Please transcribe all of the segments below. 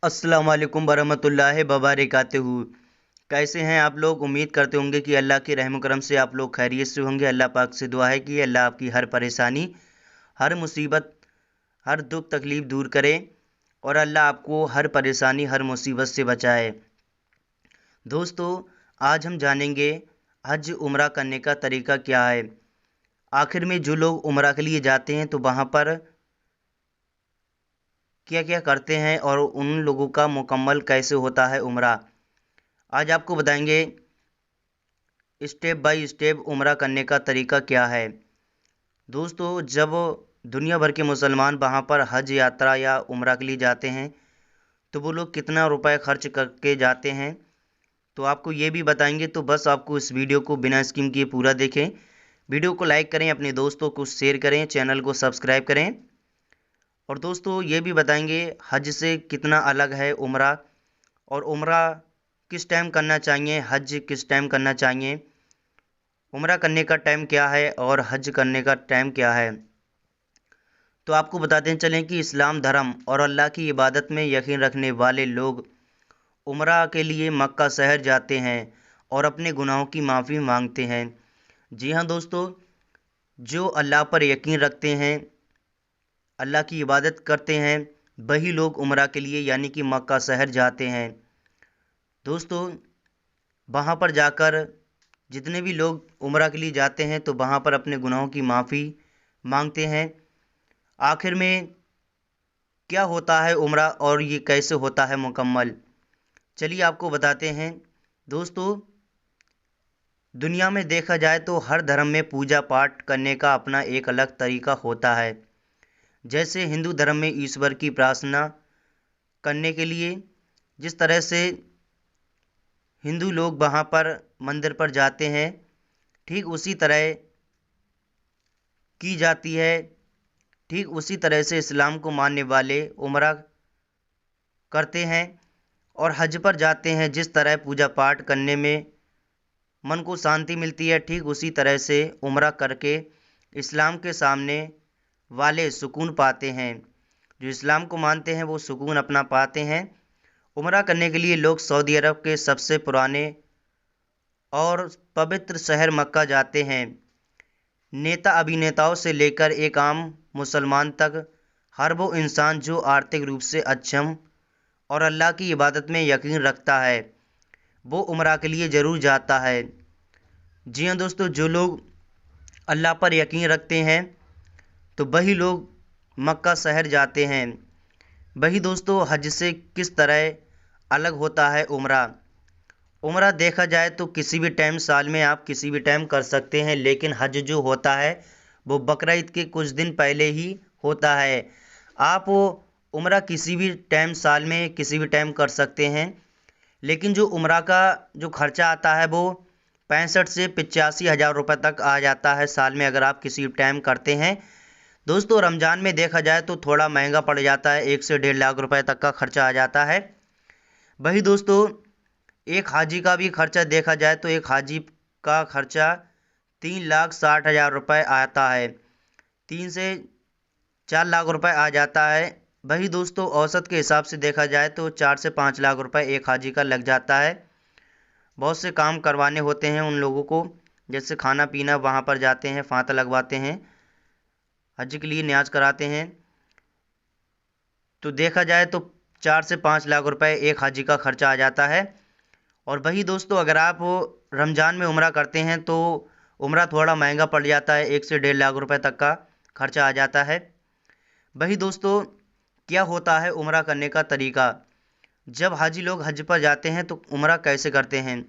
अस्सलाम वालेकुम वरहमतुल्लाहि वबरकातुहू। कैसे हैं आप लोग? उम्मीद करते होंगे कि अल्लाह के रहम करम से आप लोग खैरियत से होंगे। अल्लाह पाक से दुआ है कि अल्लाह आपकी हर परेशानी, हर मुसीबत, हर दुख तकलीफ़ दूर करे और अल्लाह आपको हर परेशानी, हर मुसीबत से बचाए। दोस्तों, आज हम जानेंगे हज उम्रा करने का तरीका क्या है। आखिर में जो लोग उम्रा के लिए जाते हैं तो वहाँ पर क्या क्या करते हैं और उन लोगों का मुकम्मल कैसे होता है उम्रा, आज आपको बताएंगे। स्टेप बाय स्टेप उम्रा करने का तरीका क्या है। दोस्तों, जब दुनिया भर के मुसलमान वहाँ पर हज यात्रा या उम्रा के लिए जाते हैं तो वो लोग कितना रुपए खर्च करके जाते हैं तो आपको ये भी बताएंगे। तो बस आपको इस वीडियो को बिना स्किम किए पूरा देखें। वीडियो को लाइक करें, अपने दोस्तों को शेयर करें, चैनल को सब्सक्राइब करें। और दोस्तों, ये भी बताएंगे हज से कितना अलग है उम्रा, और उम्रा किस टाइम करना चाहिए, हज किस टाइम करना चाहिए, उम्रा करने का टाइम क्या है और हज करने का टाइम क्या है। तो आपको बताते चलें कि इस्लाम धर्म और अल्लाह की इबादत में यकीन रखने वाले लोग उम्रा के लिए मक्का शहर जाते हैं और अपने गुनाहों की माफ़ी मांगते हैं। जी हाँ दोस्तों, जो अल्लाह पर यकीन रखते हैं, अल्लाह की इबादत करते हैं, वही लोग उम्रा के लिए यानी कि मक्का शहर जाते हैं। दोस्तों, वहाँ पर जाकर जितने भी लोग उम्रा के लिए जाते हैं तो वहाँ पर अपने गुनाहों की माफ़ी मांगते हैं। आखिर में क्या होता है उम्रा और ये कैसे होता है मुकम्मल, चलिए आपको बताते हैं। दोस्तों, दुनिया में देखा जाए तो हर धर्म में पूजा पाठ करने का अपना एक अलग तरीका होता है। जैसे हिंदू धर्म में ईश्वर की प्रार्थना करने के लिए जिस तरह से हिंदू लोग वहाँ पर मंदिर पर जाते हैं, ठीक उसी तरह की जाती है। ठीक उसी तरह से इस्लाम को मानने वाले उम्रा करते हैं और हज पर जाते हैं। जिस तरह पूजा पाठ करने में मन को शांति मिलती है, ठीक उसी तरह से उम्रा करके इस्लाम के सामने वाले सुकून पाते हैं। जो इस्लाम को मानते हैं वो सुकून अपना पाते हैं। उम्रा करने के लिए लोग सऊदी अरब के सबसे पुराने और पवित्र शहर मक्का जाते हैं। नेता अभिनेताओं से लेकर एक आम मुसलमान तक, हर वो इंसान जो आर्थिक रूप से अक्षम और अल्लाह की इबादत में यकीन रखता है वो उम्रा के लिए ज़रूर जाता है। जी हाँ दोस्तों, जो लोग अल्लाह पर यकीन रखते हैं तो वही लोग मक्का शहर जाते हैं। वही दोस्तों, हज से किस तरह अलग होता है उम्रा। उम्रा देखा जाए तो किसी भी टाइम साल में आप किसी भी टाइम कर सकते हैं, लेकिन हज जो होता है वो बकरीद के कुछ दिन पहले ही होता है। आप वो उम्रा किसी भी टाइम साल में किसी भी टाइम कर सकते हैं, लेकिन जो उम्रा का जो खर्चा आता है वो 65 से 85 हज़ार रुपये तक आ जाता है साल में, अगर आप किसी टाइम करते हैं। दोस्तों, रमज़ान में देखा जाए तो थोड़ा महंगा पड़ जाता है, 1 से 1.5 लाख रुपए तक का खर्चा आ जाता है। वही दोस्तों, एक हाजी का भी खर्चा देखा जाए तो एक हाजी का खर्चा 3,60,000 रुपये आता है, 3 से 4 लाख रुपए आ जाता है। वही दोस्तों, औसत के हिसाब से देखा जाए तो 4 से 5 लाख रुपए एक हाजी का लग जाता है। बहुत से काम करवाने होते हैं उन लोगों को, जैसे खाना पीना, वहाँ पर जाते हैं, फाता लगवाते हैं, हज के लिए न्याज कराते हैं। तो देखा जाए तो 4 से 5 लाख रुपए एक हाजी का खर्चा आ जाता है। और वही दोस्तों, अगर आप रमज़ान में उम्रा करते हैं तो उम्रा थोड़ा महंगा पड़ जाता है, 1 से 1.5 लाख रुपए तक का खर्चा आ जाता है। वही दोस्तों, क्या होता है उम्रा करने का तरीका। जब हाजी लोग हज पर जाते हैं तो उम्रा कैसे करते हैं।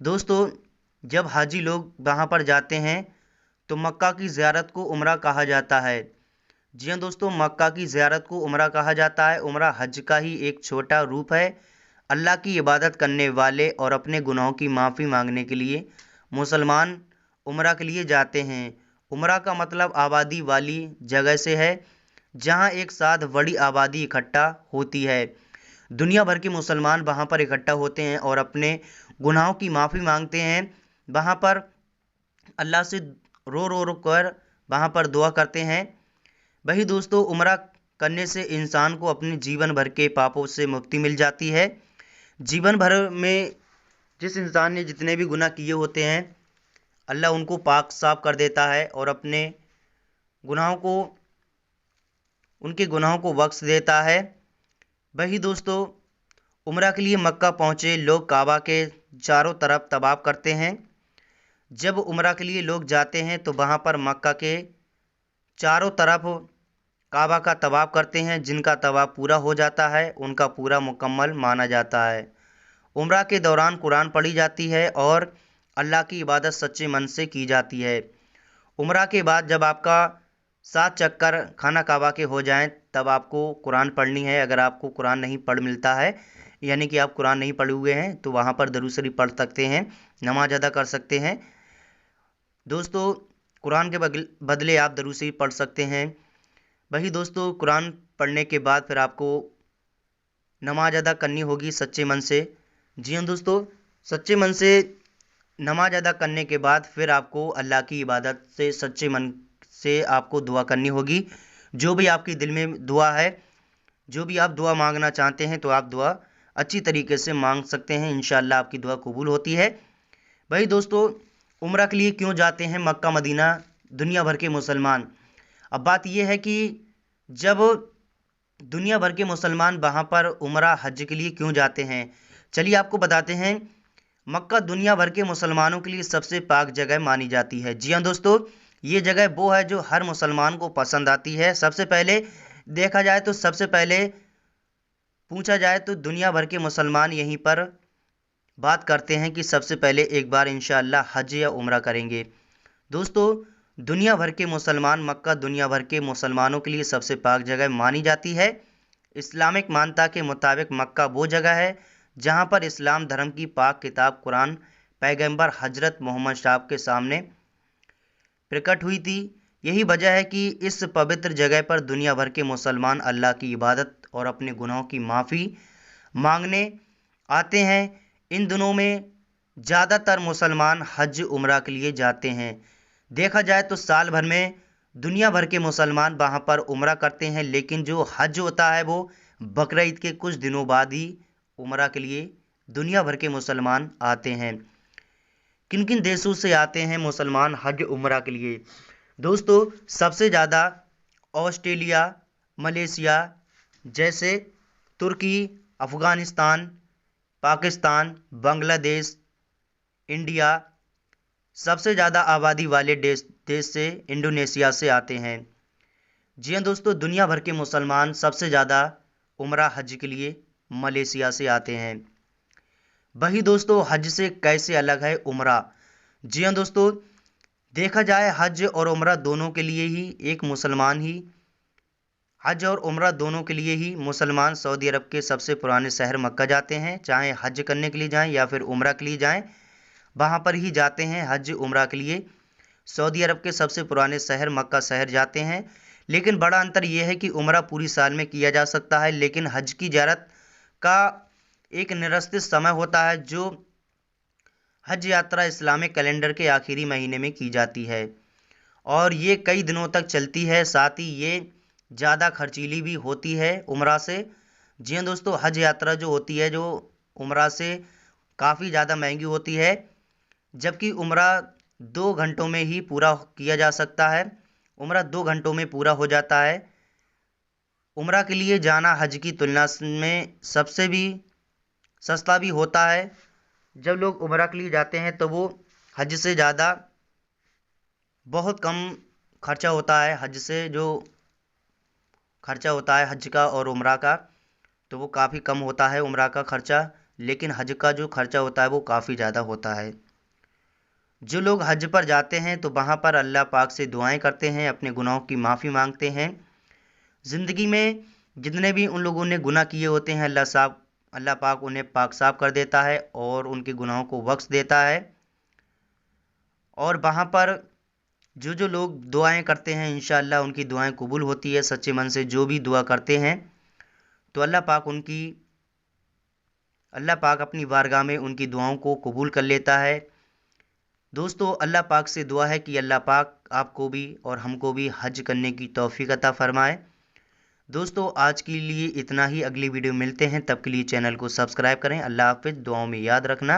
दोस्तों, जब हाजी लोग वहाँ पर जाते हैं तो मक्का की ज़ियारत को उम्रा कहा जाता है। जी हाँ दोस्तों, मक्का की ज़ियारत को उम्रा कहा जाता है। उम्रा हज का ही एक छोटा रूप है। अल्लाह की इबादत करने वाले और अपने गुनाहों की माफ़ी मांगने के लिए मुसलमान उम्रा के लिए जाते हैं। उम्रा का मतलब आबादी वाली जगह से है जहाँ एक साथ बड़ी आबादी इकट्ठा होती है। दुनिया भर के मुसलमान वहाँ पर इकट्ठा होते हैं और अपने गुनाहों की माफ़ी मांगते हैं। वहाँ पर अल्लाह से रो रो रो कर वहाँ पर दुआ करते हैं। वही दोस्तों, उम्रा करने से इंसान को अपने जीवन भर के पापों से मुक्ति मिल जाती है। जीवन भर में जिस इंसान ने जितने भी गुनाह किए होते हैं, अल्लाह उनको पाक साफ कर देता है और अपने गुनाहों को उनके गुनाहों को बख्श देता है। वही दोस्तों, उम्रा के लिए मक्का पहुँचे लोग काबा के चारों तरफ तवाफ करते हैं। जब उम्रा के लिए लोग जाते हैं तो वहाँ पर मक्का के चारों तरफ काबा का तवाफ करते हैं। जिनका तवाफ पूरा हो जाता है उनका पूरा मुकम्मल माना जाता है। उम्रा के दौरान कुरान पढ़ी जाती है और अल्लाह की इबादत सच्चे मन से की जाती है। उम्रा के बाद जब आपका 7 चक्कर खाना काबा के हो जाएं तब आपको कुरान पढ़नी है। अगर आपको कुरान नहीं पढ़ मिलता है, यानी कि आप कुरान नहीं पढ़े हुए हैं, तो वहाँ पर दरूद शरीफ पढ़ सकते हैं, नमाज अदा कर सकते हैं। दोस्तों, कुरान के बदले आप दरूद शरीफ पढ़ सकते हैं। वही दोस्तों, कुरान पढ़ने के बाद फिर आपको नमाज अदा करनी होगी सच्चे मन से। जी हाँ दोस्तों, सच्चे मन से नमाज अदा करने के बाद फिर आपको अल्लाह की इबादत से सच्चे मन से आपको दुआ करनी होगी। जो भी आपकी दिल में दुआ है, जो भी आप दुआ मांगना चाहते हैं, तो आप दुआ अच्छी तरीके से मांग सकते हैं। इंशाअल्लाह आपकी दुआ कबूल होती है। भाई दोस्तों, उम्रा के लिए क्यों जाते हैं मक्का मदीना दुनिया भर के मुसलमान? अब बात यह है कि जब दुनिया भर के मुसलमान वहाँ पर उम्रा हज के लिए क्यों जाते हैं, चलिए आपको बताते हैं। मक्का दुनिया भर के मुसलमानों के लिए सबसे पाक जगह मानी जाती है। जी हाँ दोस्तों, ये जगह वो है जो हर मुसलमान को पसंद आती है। सबसे पहले देखा जाए तो सबसे पहले पूछा जाए तो दुनिया भर के मुसलमान यहीं पर बात करते हैं कि सबसे पहले एक बार इंशाअल्लाह हज या उम्रा करेंगे। दोस्तों, दुनिया भर के मुसलमान मक्का दुनिया भर के मुसलमानों के लिए सबसे पाक जगह मानी जाती है। इस्लामिक मान्यता के मुताबिक मक्का वो जगह है जहां पर इस्लाम धर्म की पाक किताब कुरान पैगंबर हजरत मोहम्मद साहब के सामने प्रकट हुई थी। यही वजह है कि इस पवित्र जगह पर दुनिया भर के मुसलमान अल्लाह की इबादत और अपने गुनाहों की माफ़ी मांगने आते हैं। इन दिनों में ज़्यादातर मुसलमान हज उम्रा के लिए जाते हैं। देखा जाए तो साल भर में दुनिया भर के मुसलमान वहाँ पर उम्रा करते हैं, लेकिन जो हज होता है वो बकरीद के कुछ दिनों बाद ही उम्रा के लिए दुनिया भर के मुसलमान आते हैं। किन किन देशों से आते हैं मुसलमान हज उम्रा के लिए? दोस्तों, सबसे ज़्यादा ऑस्ट्रेलिया, मलेशिया जैसे तुर्की, अफ़गानिस्तान, पाकिस्तान, बांग्लादेश, इंडिया, सबसे ज़्यादा आबादी वाले देश से इंडोनेशिया से आते हैं। जी हाँ दोस्तों, दुनिया भर के मुसलमान सबसे ज़्यादा उम्रा हज के लिए मलेशिया से आते हैं। वही दोस्तों, हज से कैसे अलग है उम्रा? जी हाँ दोस्तों, देखा जाए हज और उम्रा दोनों के लिए ही एक मुसलमान ही हज और उम्रा दोनों के लिए ही मुसलमान सऊदी अरब के सबसे पुराने शहर मक्का जाते हैं। चाहे हज करने के लिए जाएं या फिर उम्रा के लिए जाएं, वहाँ पर ही जाते हैं हज उम्रा के लिए। सऊदी अरब के सबसे पुराने शहर मक्का शहर जाते हैं। लेकिन बड़ा अंतर यह है कि उम्रा पूरी साल में किया जा सकता है, लेकिन हज की ज़ियारत का एक निश्चित समय होता है जो हज यात्रा इस्लामिक कैलेंडर के आखिरी महीने में की जाती है और ये कई दिनों तक चलती है। साथ ही ये ज़्यादा खर्चीली भी होती है उम्रा से। जी हाँ दोस्तों, हज यात्रा जो होती है जो उम्रा से काफ़ी ज़्यादा महंगी होती है, जबकि उम्रा 2 घंटों में ही पूरा किया जा सकता है। उम्रा 2 घंटों में पूरा हो जाता है। उम्रा के लिए जाना हज की तुलना में सबसे भी सस्ता भी होता है। जब लोग उम्रा के लिए जाते हैं तो वो हज से ज़्यादा बहुत कम खर्चा होता है। हज से जो खर्चा होता है हज का और उम्रा का, तो वो काफ़ी कम होता है उम्रा का खर्चा, लेकिन हज का जो खर्चा होता है वो काफ़ी ज़्यादा होता है। जो लोग हज पर जाते हैं तो वहाँ पर अल्लाह पाक से दुआएं करते हैं, अपने गुनाहों की माफ़ी मांगते हैं। ज़िंदगी में जितने भी उन लोगों ने गुनाह किए होते हैं अल्लाह पाक उन्हें पाक साफ कर देता है और उनके गुनाहों को बख्श देता है। और वहाँ पर जो जो लोग दुआएं करते हैं इंशाअल्लाह उनकी दुआएं कबूल होती है। सच्चे मन से जो भी दुआ करते हैं तो अल्लाह पाक अपनी बारगाह में उनकी दुआओं को कबूल कर लेता है। दोस्तों, अल्लाह पाक से दुआ है कि अल्लाह पाक आपको भी और हमको भी हज करने की तौफीक अता फरमाए। दोस्तों आज के लिए इतना ही। अगली वीडियो मिलते हैं, तब के लिए चैनल को सब्सक्राइब करें। अल्लाह हाफिज़। दुआओं में याद रखना।